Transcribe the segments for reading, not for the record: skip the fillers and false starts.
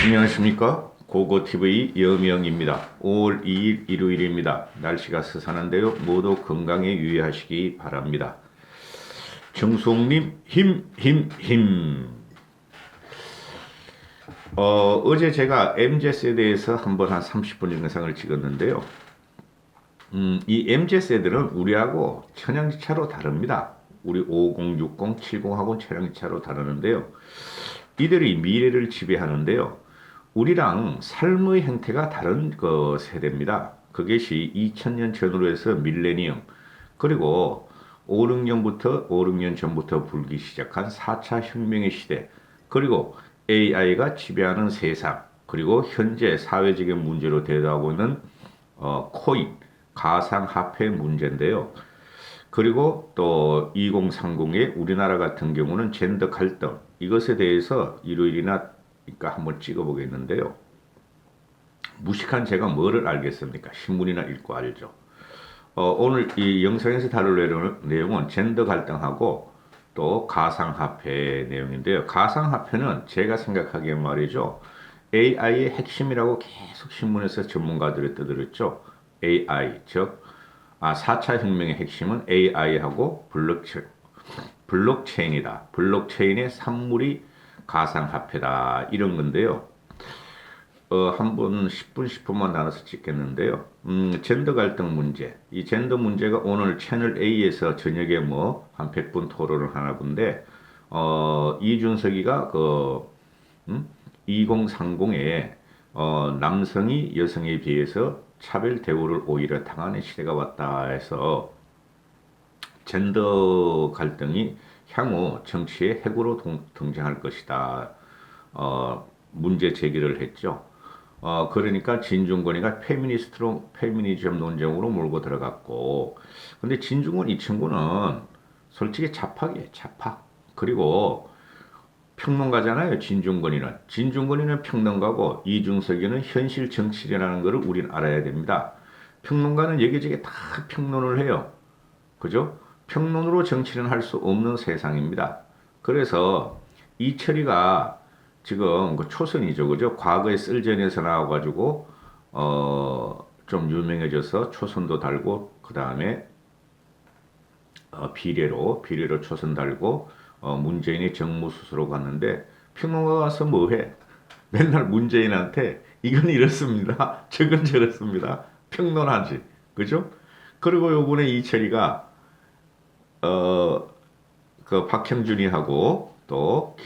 안녕하십니까, 고고TV 여명입니다. 5월 2일 일요일입니다. 날씨가 스산한데요, 모두 건강에 유의하시기 바랍니다. 정수홍님 힘. 어제 제가 MZ세대에서 한번 한 30분 영상을 찍었는데요. 이 MZ세대는 우리하고 천양지차로 다릅니다. 우리 50, 60, 70하고는 천양지차로 다르는데요. 이들이 미래를 지배하는데요. 우리랑 삶의 형태가 다른 그 세대입니다. 그것이 2000년 전후로 해서 밀레니엄, 그리고 5, 6년 전부터 불기 시작한 4차 혁명의 시대, 그리고 AI가 지배하는 세상, 그리고 현재 사회적인 문제로 대두하고 있는 코인, 가상화폐 문제인데요. 그리고 또 2030의 우리나라 같은 경우는 젠더 갈등, 이것에 대해서 일요일이나 그러니까 한번 찍어보겠는데요. 무식한 제가 뭐를 알겠습니까? 신문이나 읽고 알죠. 오늘 이 영상에서 다룰 내용은 젠더 갈등하고 또 가상화폐 내용인데요. 가상화폐는 제가 생각하기에 말이죠, AI의 핵심이라고 계속 신문에서 전문가들이 떠들었죠. AI, 즉 4차 혁명의 핵심은 AI하고 블록체인이다. 블록체인의 산물이 가상화폐다. 이런 건데요. 한번 10분, 10분만 나눠서 찍겠는데요. 젠더 갈등 문제. 이 젠더 문제가 오늘 채널 A에서 저녁에 한 100분 토론을 하나 본데, 이준석이가 2030에 남성이 여성에 비해서 차별 대우를 오히려 당하는 시대가 왔다 해서 젠더 갈등이 향후 정치의 핵으로 등장할 것이다. 문제 제기를 했죠. 그러니까 진중권이가 페미니즘 논쟁으로 몰고 들어갔고, 근데 진중권 이 친구는 솔직히 잡학이에요, 잡학. 그리고 평론가잖아요, 진중권이는 평론가고, 이준석이는 현실 정치라는 것을 우리는 알아야 됩니다. 평론가는 여기저기 다 평론을 해요. 그죠? 평론으로 정치는 할 수 없는 세상입니다. 그래서 이철이가 지금 그 초선이죠, 그죠? 과거에 쓸전에서 나와가지고 좀 유명해져서 초선도 달고, 그 다음에 비례로 초선 달고, 문재인이 정무수석으로 갔는데, 평론가 가서 뭐해? 맨날 문재인한테 이건 이렇습니다, 저건 저렇습니다, 평론하지, 그죠? 그리고 요번에 이철이가 그 박형준이하고 또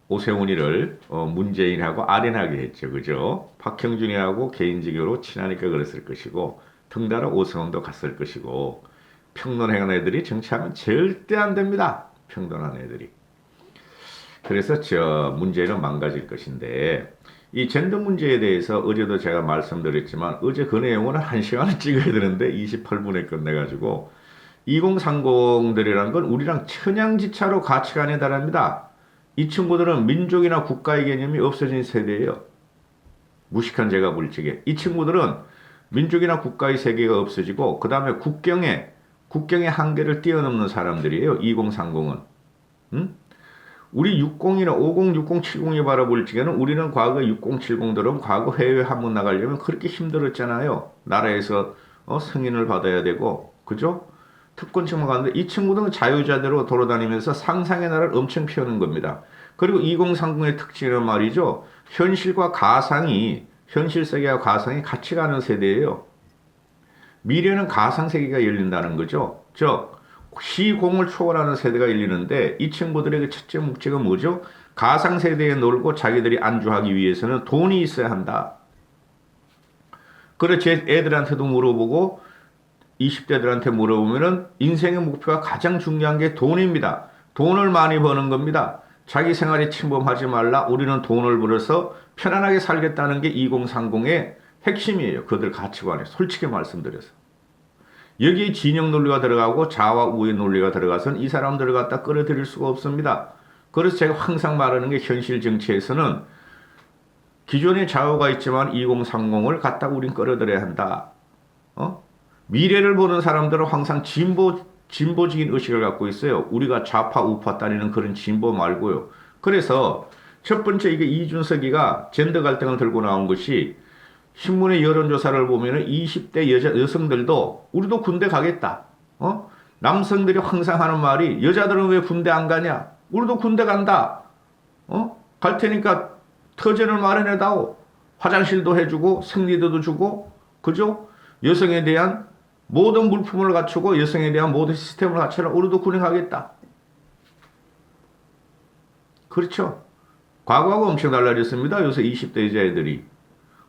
오세훈이를 문재인하고 아련하게 했죠, 그죠? 박형준이하고 개인적으로 친하니까 그랬을 것이고, 덩달아 오세훈도 갔을 것이고, 평론하는 애들이 정치하면 절대 안 됩니다, 평론하는 애들이. 그래서 문제는 망가질 것인데, 이 젠더 문제에 대해서 어제도 제가 말씀드렸지만, 어제 그 내용은 1시간을 찍어야 되는데 28분에 끝내가지고, 2030들이라는 건 우리랑 천양지차로 가치관에 달합니다. 이 친구들은 민족이나 국가의 개념이 없어진 세대예요. 무식한 제가 물지게. 이 친구들은 민족이나 국가의 세계가 없어지고, 그 다음에 국경의 한계를 뛰어넘는 사람들이에요, 2030은. 응? 우리 60이나 50, 60, 70이 바라볼 적에는 우리는 과거 60, 70들은 과거 해외 한번 나가려면 그렇게 힘들었잖아요. 나라에서 승인을 받아야 되고, 그죠? 특권층만 가는데, 이 친구들은 자유자재로 돌아다니면서 상상의 나라를 엄청 피우는 겁니다. 그리고 2030의 특징은 말이죠, 현실 세계와 가상이 같이 가는 세대예요. 미래는 가상 세계가 열린다는 거죠. 즉 시공을 초월하는 세대가 열리는데, 이 친구들에게 첫째 목적은 뭐죠? 가상 세대에 놀고 자기들이 안주하기 위해서는 돈이 있어야 한다. 그래, 제 애들한테도 물어보고 20대들한테 물어보면은 인생의 목표가 가장 중요한 게 돈입니다. 돈을 많이 버는 겁니다. 자기 생활에 침범하지 말라. 우리는 돈을 벌어서 편안하게 살겠다는 게 2030의 핵심이에요. 그들 가치관에 솔직히 말씀드려서. 여기에 진영 논리가 들어가고 자와 우의 논리가 들어가서는 이 사람들을 갖다 끌어들일 수가 없습니다. 그래서 제가 항상 말하는 게, 현실 정치에서는 기존의 좌우가 있지만 2030을 갖다 우린 끌어들여야 한다. 미래를 보는 사람들은 항상 진보적인 의식을 갖고 있어요. 우리가 좌파 우파 따리는 그런 진보 말고요. 그래서 첫 번째 이게 이준석이가 젠더 갈등을 들고 나온 것이 신문의 여론조사를 보면은 20대 여성들도 우리도 군대 가겠다. 남성들이 항상 하는 말이 여자들은 왜 군대 안 가냐? 우리도 군대 간다. 갈 테니까 터전을 마련해다오. 화장실도 해주고 생리대도 주고 그죠? 여성에 대한 모든 물품을 갖추고 여성에 대한 모든 시스템을 갖춰라. 우리도 군에 가겠다. 그렇죠? 과거하고 엄청 달라졌습니다. 요새 20대 여자애들이.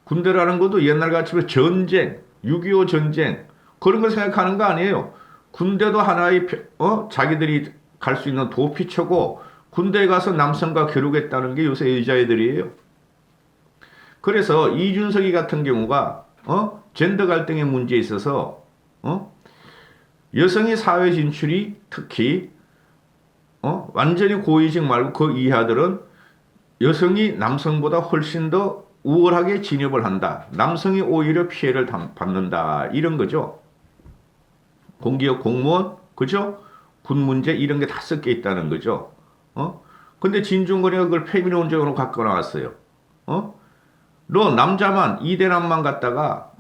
군대라는 것도 옛날같이 전쟁, 6.25 전쟁 그런 걸 생각하는 거 아니에요. 군대도 하나의 자기들이 갈 수 있는 도피처고 군대에 가서 남성과 겨루겠다는 게 요새 여자애들이에요. 그래서 이준석이 같은 경우가 젠더 갈등의 문제에 있어서 여성의 사회 진출이 특히 완전히 고위직 말고 그 이하들은 여성이 남성보다 훨씬 더 우월하게 진입을 한다. 남성이 오히려 피해를 받는다. 이런 거죠. 공기업 공무원, 그죠? 군 문제 이런 게 다 섞여 있다는 거죠. 근데 진중권이가 그걸 페미니온적으로 갖고 나왔어요. 너 남자만 이대남만 갖다가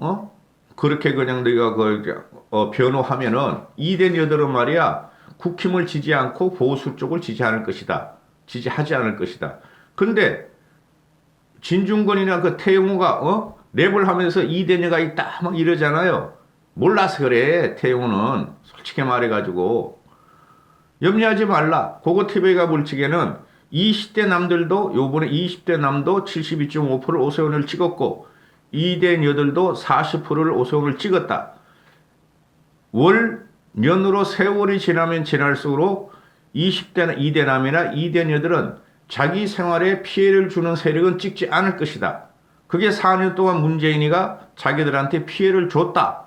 그렇게 그냥 네가 변호하면은 이대 여들은 말이야 국힘을 지지 않고 보수 쪽을 지지할 것이다. 지지하지 않을 것이다. 근데 진중권이나 그 태용호가 랩을 하면서 이대녀가 있다 막 이러잖아요. 몰라서 그래. 태용호는 솔직히 말해가지고 염려하지 말라. 그거 TV가 볼지에는 20대 남들도 요번에 20대 남도 72.5%를 오세훈을 찍었고 이대녀들도 40%를 오세훈을 찍었다. 년으로 세월이 지나면 지날수록 20대 이대남이나 이대녀들은 자기 생활에 피해를 주는 세력은 찍지 않을 것이다. 그게 4년 동안 문재인이가 자기들한테 피해를 줬다.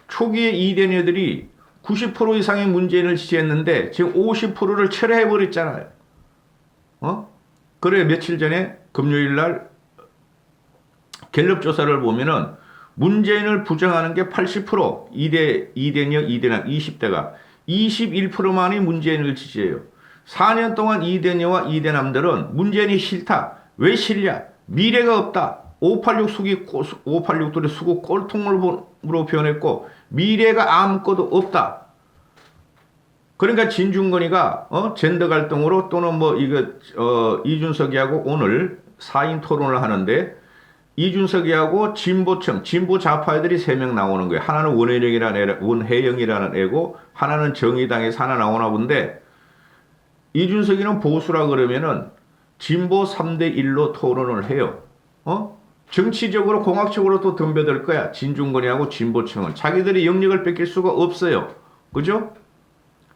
초기에 이대녀들이 90% 이상의 문재인을 지지했는데 지금 50%를 철회해버렸잖아요. 그래 며칠 전에 금요일날 갤럽 조사를 보면은 문재인을 부정하는 게 80%, 이대녀, 이대남 20대가 21%만이 문재인을 지지해요. 4년 동안 이대녀와 이대남들은 문재인이 싫다. 왜 싫냐? 미래가 없다. 586들의 수고 꼴통으로 표현했고 미래가 아무것도 없다. 그러니까 진중권이가 젠더 갈등으로 또는 이준석이하고 오늘 4인 토론을 하는데 이준석이하고 진보층, 진보 좌파애들이 3명 나오는 거예요. 하나는 원혜영이라는 애고 하나는 정의당에서 하나 나오나 본데 이준석이는 보수라 그러면은 진보 3대1로 토론을 해요. 정치적으로 공학적으로 또 덤벼들 거야. 진중권이하고 진보층은. 자기들이 영역을 뺏길 수가 없어요. 그죠?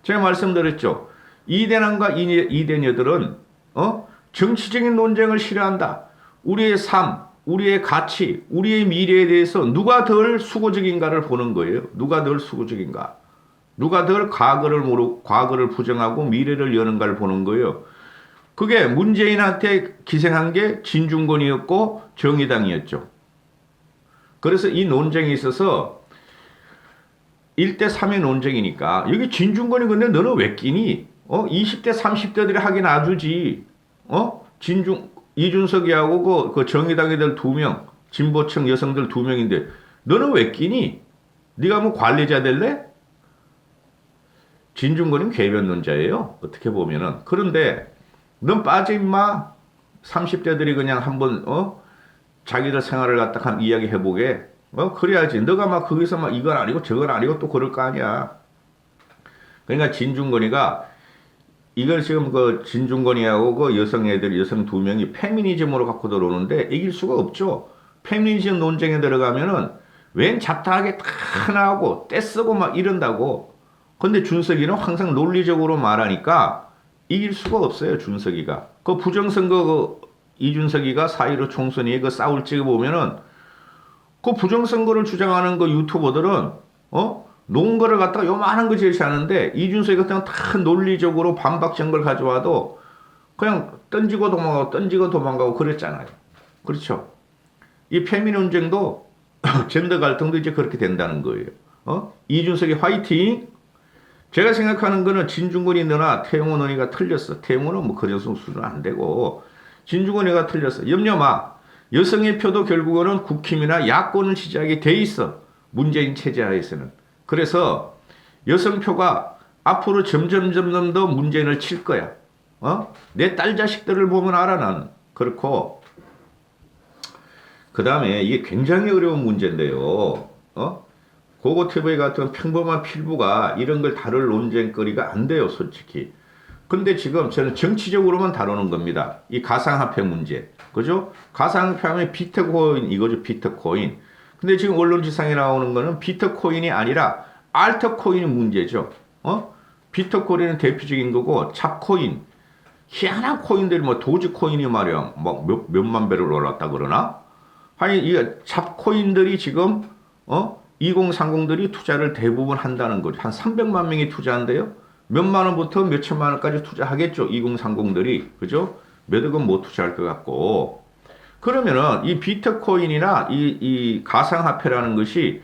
제가 말씀드렸죠. 이대남과 이대녀들은 정치적인 논쟁을 싫어한다. 우리의 삶, 우리의 가치, 우리의 미래에 대해서 누가 덜 수고적인가를 보는 거예요. 누가 덜 수고적인가. 누가 덜 과거를 부정하고 미래를 여는가를 보는 거예요. 그게 문재인한테 기생한 게 진중권이었고 정의당이었죠. 그래서 이 논쟁에 있어서 1대3의 논쟁이니까 여기 진중권이 근데 너는 왜 끼니? 20대 30대들이 하긴 놔주지. 이준석이하고 그 정의당 애들 2명, 진보층 여성들 2명인데 너는 왜 끼니? 네가 뭐 관리자 될래? 진중권은 궤변론자예요. 어떻게 보면은. 그런데 넌 빠져 임마. 30대들이 그냥 한번 자기들 생활을 갖다가 이야기 해보게. 그래야지. 너가 막 거기서 막 이건 아니고 저건 아니고 또 그럴 거 아니야. 그러니까 진중권이가 이걸 지금 그 진중권이하고 그 여성 2명이 페미니즘으로 갖고 들어오는데 이길 수가 없죠. 페미니즘 논쟁에 들어가면은 웬 잡다하게 다 나오고 떼쓰고 막 이런다고. 근데 준석이는 항상 논리적으로 말하니까 이길 수가 없어요. 준석이가. 그 부정선거 이준석이가 4.15 총선에 그 싸울 찍어보면은 그 부정선거를 주장하는 그 유튜버들은 놓은 거를 갖다가 요만한 거 제시하는데 이준석이 같은 경우는 다 논리적으로 반박적인 걸 가져와도 그냥 던지고 도망가고 그랬잖아요. 그렇죠. 이 페미 논쟁도 젠더 갈등도 이제 그렇게 된다는 거예요. 이준석이 화이팅! 제가 생각하는 거는 진중권이 너나 태용호 너니가 틀렸어. 태용호는 뭐 그 정도 수준은 안 되고 진중권 얘가 틀렸어. 염려 마. 여성의 표도 결국은 국힘이나 야권을 지지하게 돼 있어. 문재인 체제 하에서는. 그래서 여성표가 앞으로 점점 더 문재인을 칠 거야. 내 딸 자식들을 보면 알아 나는. 그렇고 그 다음에 이게 굉장히 어려운 문제인데요. 고고TV 같은 평범한 필부가 이런 걸 다룰 논쟁거리가 안 돼요, 솔직히. 근데 지금 저는 정치적으로만 다루는 겁니다. 이 가상화폐 문제. 그죠? 가상화폐 하면 비트코인 이거죠, 비트코인. 근데 지금 언론지상에 나오는 거는 비트코인이 아니라 알트코인 문제죠. 비트코인은 대표적인 거고, 잡코인. 희한한 코인들이 뭐 도지코인이 말이야. 뭐 몇만 배를 올랐다 그러나? 아니, 이 잡코인들이 지금, 2030들이 투자를 대부분 한다는 거죠. 한 300만 명이 투자한대요. 몇만 원부터 몇천만 원까지 투자하겠죠. 2030들이. 그죠? 몇 억은 못 투자할 것 같고. 그러면은 이 비트코인이나 이 가상화폐라는 것이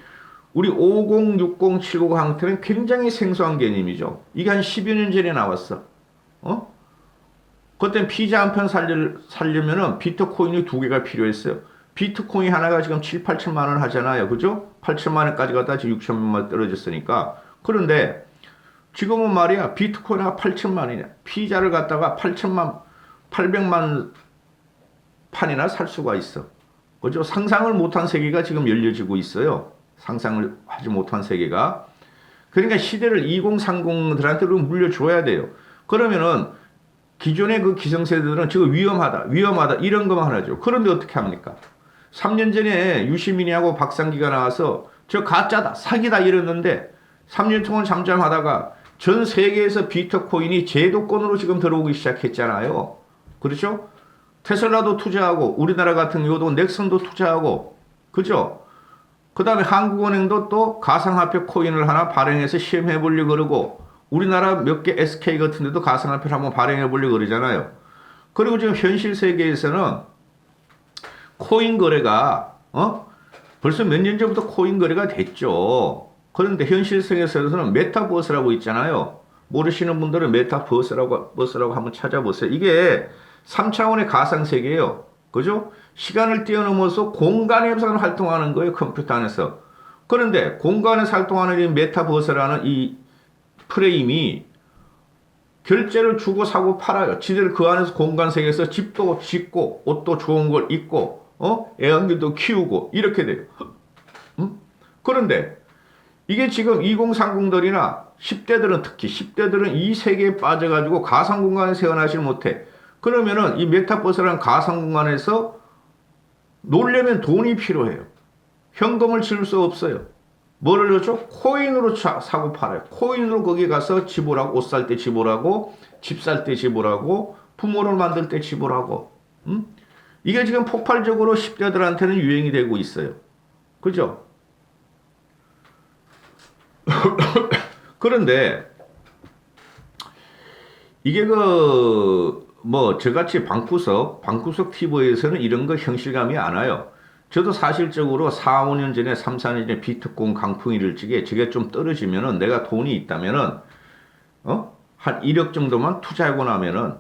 우리 50, 60, 70한테는 굉장히 생소한 개념이죠. 이게 한 10여 년 전에 나왔어. 그때 피자 한 편 살려면은 비트코인이 2개가 필요했어요. 비트코인 하나가 지금 7, 8천만 원 하잖아요. 그죠? 8천만 원까지 갔다 지금 6천만 원 떨어졌으니까. 그런데 지금은 말이야, 비트코인이 8천만 원이냐. 피자를 갖다가 800만 판이나 살 수가 있어. 그죠? 상상을 못한 세계가 지금 열려지고 있어요. 상상을 하지 못한 세계가. 그러니까 시대를 2030들한테 물려줘야 돼요. 그러면은 기존의 그 기성세대들은 지금 위험하다 이런 것만 하죠. 그런데 어떻게 합니까? 3년 전에 유시민이하고 박상기가 나와서 저 가짜다 사기다 이랬는데 3년 동안 잠잠하다가 전 세계에서 비트코인이 제도권으로 지금 들어오기 시작했잖아요. 그렇죠? 테슬라도 투자하고 우리나라 같은 경우도 넥슨도 투자하고 그죠? 그 다음에 한국은행도 또 가상화폐 코인을 하나 발행해서 시험해 보려고 그러고 우리나라 몇 개 SK 같은 데도 가상화폐를 한번 발행해 보려고 그러잖아요. 그리고 지금 현실 세계에서는 코인 거래가 벌써 몇 년 전부터 코인 거래가 됐죠. 그런데 현실 세계에서는 메타버스라고 있잖아요. 모르시는 분들은 메타버스라고 한번 찾아보세요. 이게 3차원의 가상세계예요. 그죠? 시간을 뛰어넘어서 공간에서 활동하는 거예요. 컴퓨터 안에서. 그런데 공간에서 활동하는 이 메타버스라는 이 프레임이 결제를 주고 사고 팔아요. 지들 그 안에서 공간 세계에서 집도 짓고 옷도 좋은 걸 입고 애완들도 키우고 이렇게 돼요. 그런데 이게 지금 2030들이나 10대들은 특히 10대들은 이 세계에 빠져가지고 가상공간에 세워나지 못해. 그러면은 이 메타버스라는 가상공간에서 놀려면 돈이 필요해요. 현금을 줄 수 없어요. 뭐를 넣죠? 코인으로 사고 팔아요. 코인으로 거기 가서 지불하고 옷 살 때 지불하고 집 살 때 지불하고 부모를 만들 때 지불하고 이게 지금 폭발적으로 10대들한테는 유행이 되고 있어요. 그죠? 그런데 이게 저같이 방구석 TV에서는 이런 거 현실감이 안 와요. 저도 사실적으로 4, 5년 전에 3, 4년 전에 비트코인 강풍이를 찌게 저게 좀 떨어지면은 내가 돈이 있다면은 한 1억 정도만 투자하고 나면은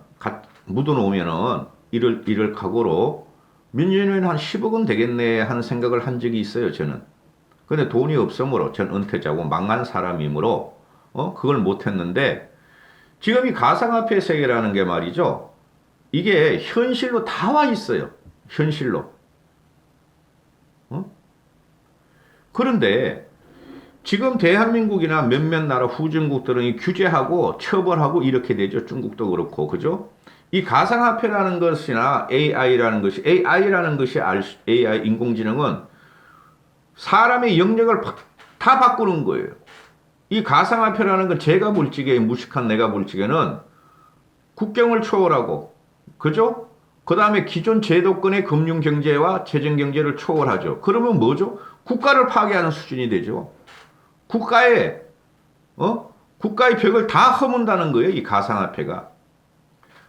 묻어놓으면은 이럴 각오로 몇 년이면 한 10억은 되겠네 하는 생각을 한 적이 있어요, 저는. 근데 돈이 없으므로 전 은퇴자고 망한 사람이므로 그걸 못했는데 지금 이 가상화폐 세계라는 게 말이죠. 이게 현실로 다 와 있어요. 현실로. 그런데 지금 대한민국이나 몇몇 나라 후진국들은 규제하고 처벌하고 이렇게 되죠. 중국도 그렇고, 그죠? 이 가상화폐라는 것이나 AI라는 것이 AI 인공지능은 사람의 영역을 다 바꾸는 거예요. 이 가상화폐라는 건 제가 볼 적에 무식한 내가 볼 적에는 국경을 초월하고, 그죠? 그 다음에 기존 제도권의 금융경제와 재정경제를 초월하죠. 그러면 뭐죠? 국가를 파괴하는 수준이 되죠. 국가의 벽을 다 허문다는 거예요. 이 가상화폐가.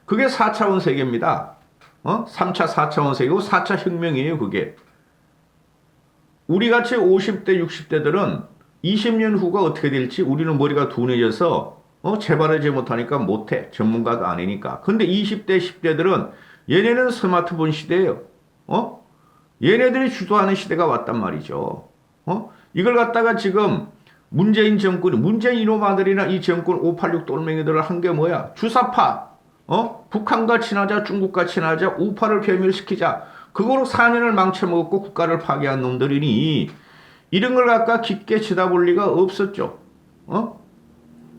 그게 4차원 세계입니다. 3차 4차원 세계고 4차 혁명이에요. 그게. 우리같이 50대 60대들은 20년 후가 어떻게 될지 우리는 머리가 둔해져서 재발하지 못하니까 못해. 전문가도 아니니까. 근데 20대 10대들은 얘네는 스마트폰 시대예요. 얘네들이 주도하는 시대가 왔단 말이죠. 이걸 갖다가 지금 문재인 정권이, 문재인 이놈아들이나 이 정권 586 똘맹이들을 한 게 뭐야? 주사파, 북한과 친하자, 중국과 친하자, 우파를 괴멸시키자. 그거로 4년을 망쳐먹었고 국가를 파괴한 놈들이니 이런 걸 갖다 깊게 쳐다볼 리가 없었죠.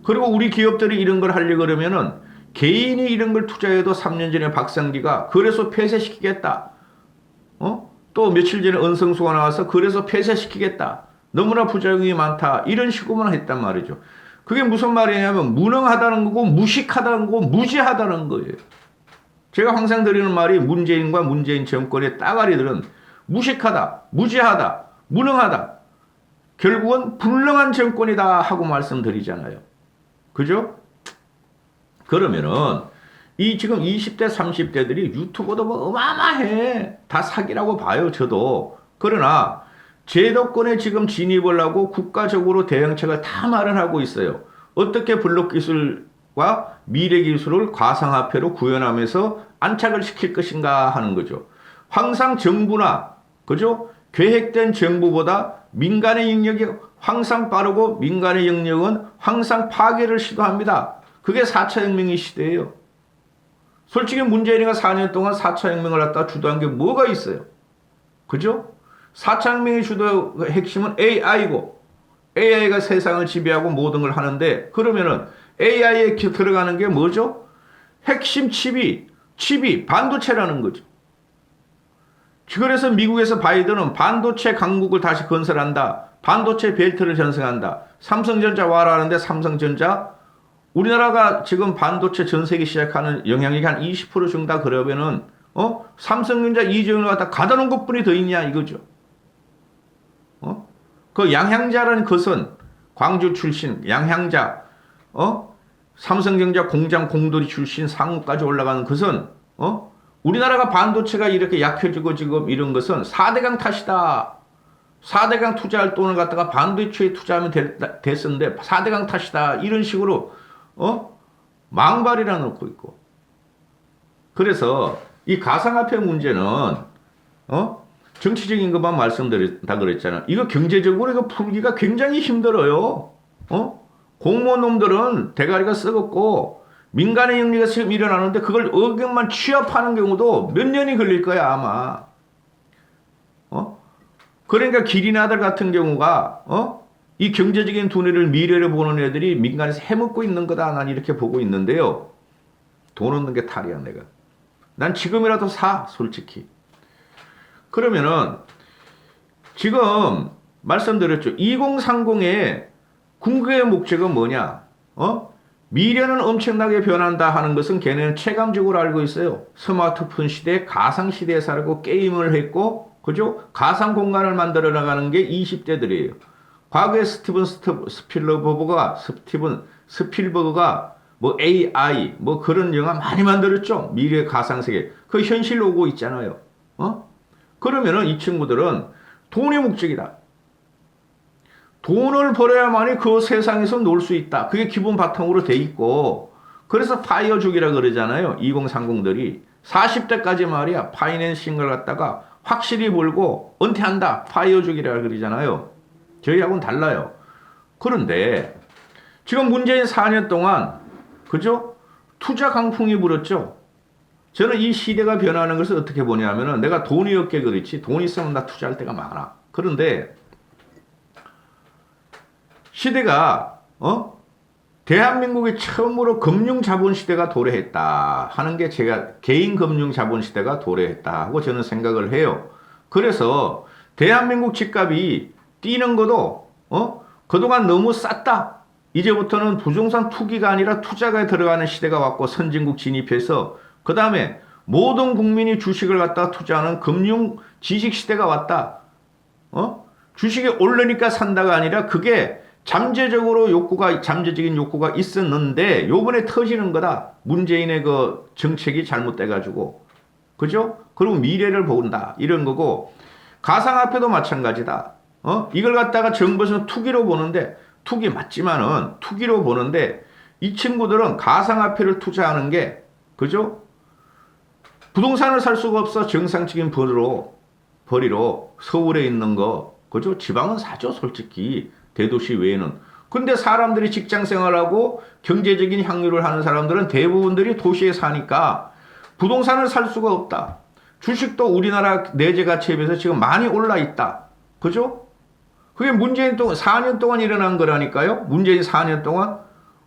그리고 우리 기업들이 이런 걸 하려고 그러면은 개인이 이런 걸 투자해도 3년 전에 박상기가 그래서 폐쇄시키겠다. 또 며칠 전에 은성수가 나와서 그래서 폐쇄시키겠다. 너무나 부작용이 많다. 이런 식으로만 했단 말이죠. 그게 무슨 말이냐면 무능하다는 거고 무식하다는 거고 무지하다는 거예요. 제가 항상 드리는 말이 문재인과 문재인 정권의 따가리들은 무식하다, 무지하다, 무능하다. 결국은 불능한 정권이다 하고 말씀드리잖아요. 그죠? 그러면은 이 지금 20대, 30대들이 유튜브도 뭐 어마어마해. 다 사기라고 봐요, 저도. 그러나 제도권에 지금 진입을 하고 국가적으로 대응책을 다 마련하고 있어요. 어떻게 블록 기술과 미래 기술을 가상화폐로 구현하면서 안착을 시킬 것인가 하는 거죠. 항상 정부나, 그죠? 계획된 정부보다 민간의 영역이 항상 빠르고 민간의 영역은 항상 파괴를 시도합니다. 그게 4차 혁명의 시대예요. 솔직히 문재인이가 4년 동안 4차 혁명을 갖다 주도한 게 뭐가 있어요? 그죠? 4차 혁명의 주도 핵심은 AI고 AI가 세상을 지배하고 모든 걸 하는데 그러면은 AI에 들어가는 게 뭐죠? 핵심 칩이 반도체라는 거죠. 그래서 미국에서 바이든은 반도체 강국을 다시 건설한다. 반도체 벨트를 전승한다. 삼성전자 와라 하는데 삼성전자 우리나라가 지금 반도체 전 세계 시작하는 영향력이 한 20% 준다 그러면은 삼성전자 이재용을 갖다 가다 놓은 것뿐이 더 있냐 이거죠. 그 양향자라는 것은 광주 출신 양향자 삼성전자 공장 공돌이 출신 상무까지 올라가는 것은 우리나라가 반도체가 이렇게 약해지고 지금 이런 것은 4대강 탓이다. 4대강 투자할 돈을 갖다가 반도체에 투자하면 됐었는데 4대강 탓이다. 이런 식으로 망발이라 놓고 있고. 그래서 이 가상화폐 문제는 정치적인 것만 말씀드렸다 그랬잖아. 이거 경제적으로 이거 풀기가 굉장히 힘들어요. 공무원놈들은 대가리가 썩었고 민간의 영리가 지금 일어나는데 그걸 의견만 취합하는 경우도 몇 년이 걸릴 거야 아마. 그러니까 기린 아들 같은 경우가 이 경제적인 두뇌를 미래를 보는 애들이 민간에서 해먹고 있는 거다 난 이렇게 보고 있는데요. 돈 없는 게 탈이야 내가. 난 지금이라도 사 솔직히. 그러면은 지금 말씀드렸죠. 2030의 궁극의 목적은 뭐냐? 미래는 엄청나게 변한다 하는 것은 걔네는 체감적으로 알고 있어요. 스마트폰 시대, 가상 시대에 살고 게임을 했고, 그죠? 가상 공간을 만들어 나가는 게 20대들이에요. 과거에 스티븐 스필버그가 뭐 AI, 뭐 그런 영화 많이 만들었죠. 미래 가상 세계. 그 현실 오고 있잖아요. 그러면은 이 친구들은 돈이 목적이다. 돈을 벌어야만이 그 세상에서 놀 수 있다. 그게 기본 바탕으로 돼 있고 그래서 파이어족이라 그러잖아요. 2030들이 40대까지 말이야. 파이낸싱을 갖다가 확실히 벌고 은퇴한다. 파이어족이라 그러잖아요. 저희하고는 달라요. 그런데 지금 문재인 4년 동안 그죠? 투자 강풍이 불었죠. 저는 이 시대가 변하는 것을 어떻게 보냐면은 내가 돈이 없게 그렇지 돈 있으면 나 투자할 때가 많아. 그런데 시대가 대한민국이 처음으로 금융자본시대가 도래했다 하는 게 제가 개인 금융자본시대가 도래했다 하고 저는 생각을 해요. 그래서 대한민국 집값이 뛰는 것도 그동안 너무 쌌다. 이제부터는 부동산 투기가 아니라 투자가 들어가는 시대가 왔고 선진국 진입해서 그 다음에 모든 국민이 주식을 갖다가 투자하는 금융 지식 시대가 왔다. 주식이 오르니까 산다가 아니라 그게 잠재적인 욕구가 있었는데 요번에 터지는 거다. 문재인의 그 정책이 잘못돼가지고. 그죠? 그리고 미래를 본다. 이런 거고. 가상화폐도 마찬가지다. 이걸 갖다가 정부에서는 투기로 보는데, 투기 맞지만은 투기로 보는데, 이 친구들은 가상화폐를 투자하는 게, 그죠? 부동산을 살 수가 없어. 정상적인 벌이로 서울에 있는 거, 그죠? 지방은 사죠, 솔직히. 대도시 외에는. 근데 사람들이 직장 생활하고 경제적인 향유를 하는 사람들은 대부분들이 도시에 사니까 부동산을 살 수가 없다. 주식도 우리나라 내재 가치에 비해서 지금 많이 올라 있다. 그죠? 그게 문재인 동안 4년 동안 일어난 거라니까요. 문재인 4년 동안.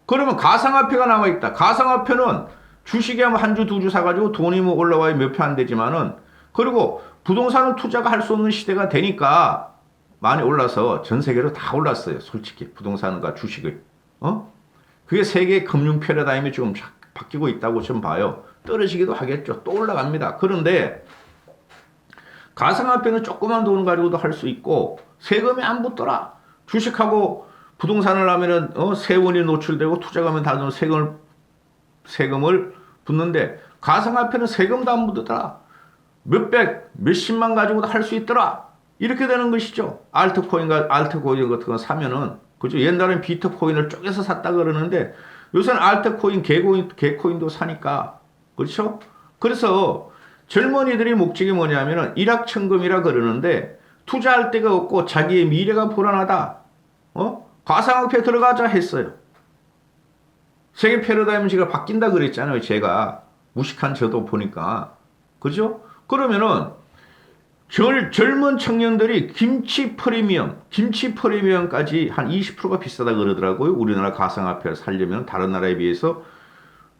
그러면 가상화폐가 남아있다. 가상화폐는 주식에 한 주, 두 주 사가지고 돈이 뭐 올라와야 몇 표 안 되지만은, 그리고 부동산은 투자가 할 수 없는 시대가 되니까 많이 올라서 전 세계로 다 올랐어요. 솔직히 부동산과 주식을. 그게 세계 금융 패러다임이 지금 바뀌고 있다고 좀 봐요. 떨어지기도 하겠죠. 또 올라갑니다. 그런데 가상화폐는 조그만 돈 가지고도 할 수 있고 세금이 안 붙더라. 주식하고 부동산을 하면은 세원이 노출되고 투자가면 다른 세금을 붙는데 가상화폐는 세금도 안 붙더라. 몇백, 몇십만 가지고도 할 수 있더라. 이렇게 되는 것이죠. 알트코인 같은 거 사면은, 그죠? 옛날엔 비트코인을 쪼개서 샀다 그러는데 요새는 알트코인, 개코인도 사니까. 그렇죠? 그래서 젊은이들이 목적이 뭐냐면은 일확천금이라 그러는데 투자할 데가 없고 자기의 미래가 불안하다. 가상화폐 들어가자 했어요. 세계 패러다임지가 바뀐다 그랬잖아요. 제가 무식한 저도 보니까. 그죠? 그러면은 젊은 청년들이 김치 프리미엄까지 한 20%가 비싸다 그러더라고요. 우리나라 가상화폐를 살려면 다른 나라에 비해서.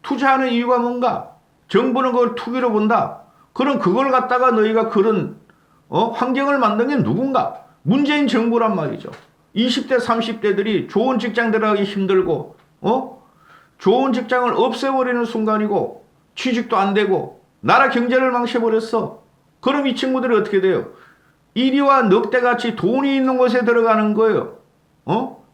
투자하는 이유가 뭔가? 정부는 그걸 투기로 본다. 그럼 그걸 갖다가 너희가 그런 환경을 만든 게 누군가? 문재인 정부란 말이죠. 20대 30대들이 좋은 직장 들어가기 힘들고 좋은 직장을 없애버리는 순간이고 취직도 안 되고 나라 경제를 망쳐버렸어. 그럼 이 친구들이 어떻게 돼요? 이리와 넉대같이 돈이 있는 곳에 들어가는 거예요.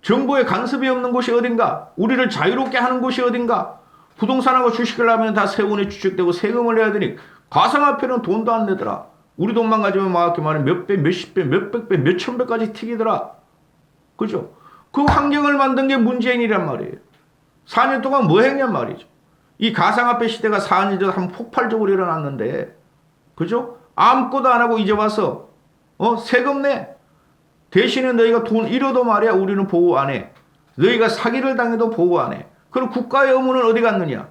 정부의 간섭이 없는 곳이 어딘가? 우리를 자유롭게 하는 곳이 어딘가? 부동산하고 주식을 하면 다 세원에 주식되고 세금을 내야 되니 가상화폐는 돈도 안 내더라. 우리 돈만 가지면 막 말하면 몇 배, 몇십 배, 몇백 배, 몇천 배까지 튀기더라. 그죠? 그 환경을 만든 게 문재인이란 말이에요. 4년 동안 뭐 했냔 말이죠. 이 가상화폐 시대가 4년 전에 한 폭발적으로 일어났는데, 그죠? 아무것도 안 하고 이제 와서 세금 내. 대신에 너희가 돈 잃어도 말이야 우리는 보호 안 해. 너희가 사기를 당해도 보호 안 해. 그럼 국가의 의무는 어디 갔느냐?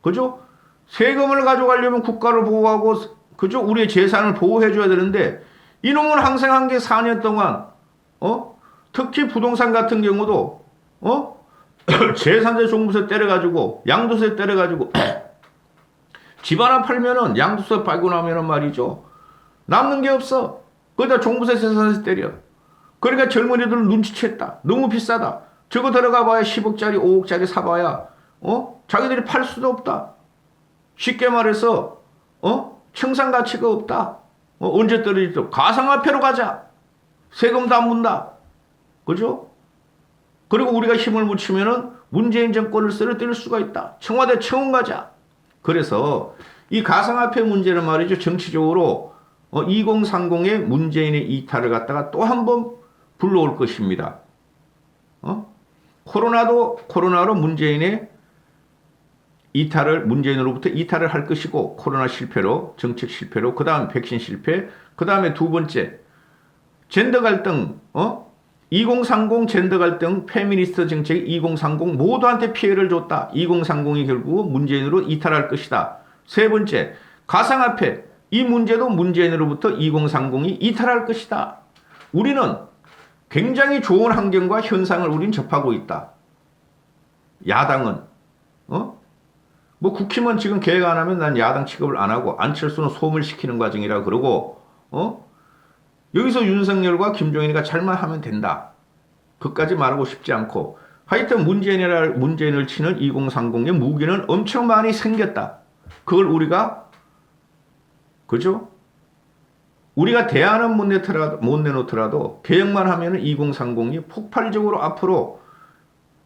그죠? 세금을 가져가려면 국가를 보호하고, 그죠? 우리의 재산을 보호해 줘야 되는데 이놈은 항상 한 게 4년 동안 특히 부동산 같은 경우도 재산세 종부세 때려가지고 양도세 때려가지고 집 하나 팔면은 양도세 빨고 나면은 말이죠. 남는 게 없어. 거기다 종부세 재산세 때려. 그러니까 젊은이들은 눈치챘다. 너무 비싸다. 저거 들어가 봐야 10억짜리 5억짜리 사봐야 자기들이 팔 수도 없다. 쉽게 말해서 청산 가치가 없다. 언제 떨어지죠? 가상화폐로 가자. 세금도 안 문다. 그죠? 그리고 우리가 힘을 묻히면은 문재인 정권을 쓰러뜨릴 수가 있다. 청와대 청원 가자. 그래서 이 가상화폐 문제는 말이죠. 정치적으로 2030의 문재인의 이탈을 갖다가 또 한 번 불러올 것입니다. 코로나로 문재인으로부터 이탈을 할 것이고, 코로나 실패로, 정책 실패로, 그 다음 백신 실패, 그 다음에 두 번째, 젠더 갈등, 2030 젠더 갈등, 페미니스트 정책 2030 모두한테 피해를 줬다. 2030이 결국 문재인으로 이탈할 것이다. 세 번째, 가상화폐, 이 문제도 문재인으로부터 2030이 이탈할 것이다. 우리는 굉장히 좋은 환경과 현상을 우린 접하고 있다. 야당은 뭐 국힘은 지금 계획 안 하면 난 야당 취급을 안 하고 안철수는 소멸시키는 과정이라 그러고 여기서 윤석열과 김종인이가 잘만 하면 된다. 그까지 말하고 싶지 않고 하여튼 문재인을 치는 2030의 무기는 엄청 많이 생겼다. 그걸 우리가 그죠? 우리가 대안은 못 내놓더라도 개혁만 하면 2030이 폭발적으로 앞으로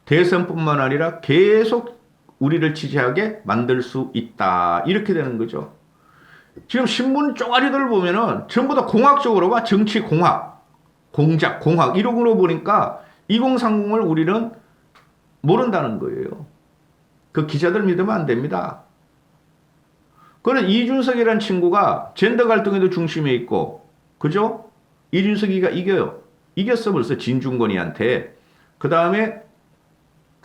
대선뿐만 아니라 계속 우리를 지지하게 만들 수 있다. 이렇게 되는 거죠. 지금 신문 쪼가리들 보면은 전부 다 공학적으로 봐. 정치 공학, 공작, 공학 이런 보니까 2030을 우리는 모른다는 거예요. 그 기자들 믿으면 안 됩니다. 그런 이준석이라는 친구가 젠더 갈등에도 중심에 있고, 그죠? 이준석이가 이겨요. 이겼어 벌써 진중권이한테. 그 다음에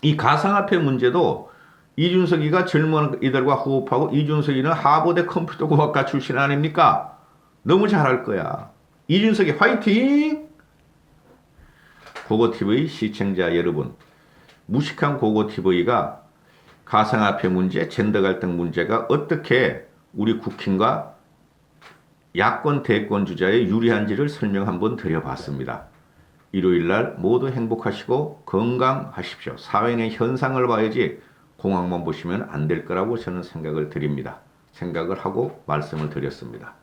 이 가상화폐 문제도 이준석이가 젊은 이들과 호흡하고 이준석이는 하버드 컴퓨터공학과 출신 아닙니까? 너무 잘할 거야. 이준석이 화이팅! 고고TV 시청자 여러분, 무식한 고고TV가 가상화폐 문제, 젠더 갈등 문제가 어떻게 우리 국힘과 야권 대권 주자의 유리한지를 설명 한번 드려봤습니다. 일요일날 모두 행복하시고 건강하십시오. 사회의 현상을 봐야지 공황만 보시면 안 될 거라고 저는 생각을 드립니다. 생각을 하고 말씀을 드렸습니다.